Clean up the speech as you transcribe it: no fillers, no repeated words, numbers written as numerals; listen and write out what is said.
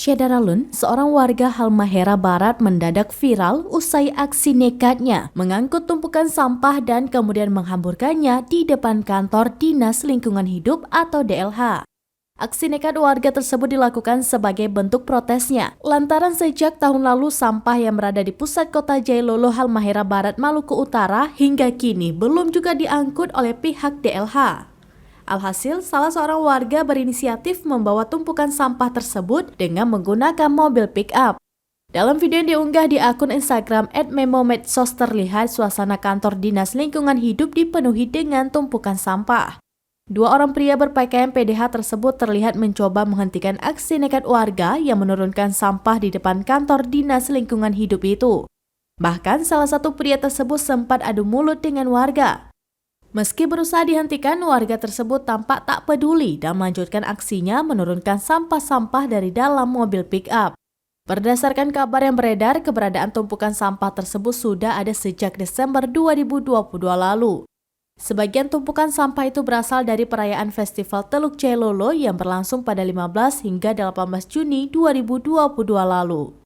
Syedaralun, seorang warga Halmahera Barat mendadak viral usai aksi nekatnya mengangkut tumpukan sampah dan kemudian menghamburkannya di depan kantor Dinas Lingkungan Hidup atau DLH. Aksi nekat warga tersebut dilakukan sebagai bentuk protesnya lantaran sejak tahun lalu sampah yang berada di pusat kota Jailolo Halmahera Barat Maluku Utara hingga kini belum juga diangkut oleh pihak DLH. Alhasil, salah seorang warga berinisiatif membawa tumpukan sampah tersebut dengan menggunakan mobil pick-up. Dalam video yang diunggah di akun Instagram @memomedsos terlihat suasana kantor Dinas Lingkungan Hidup dipenuhi dengan tumpukan sampah. Dua orang pria berpakaian PDH tersebut terlihat mencoba menghentikan aksi nekat warga yang menurunkan sampah di depan kantor Dinas Lingkungan Hidup itu. Bahkan salah satu pria tersebut sempat adu mulut dengan warga. Meski berusaha dihentikan, warga tersebut tampak tak peduli dan melanjutkan aksinya menurunkan sampah-sampah dari dalam mobil pick-up. Berdasarkan kabar yang beredar, keberadaan tumpukan sampah tersebut sudah ada sejak Desember 2022 lalu. Sebagian tumpukan sampah itu berasal dari perayaan Festival Teluk Jailolo yang berlangsung pada 15 hingga 18 Juni 2022 lalu.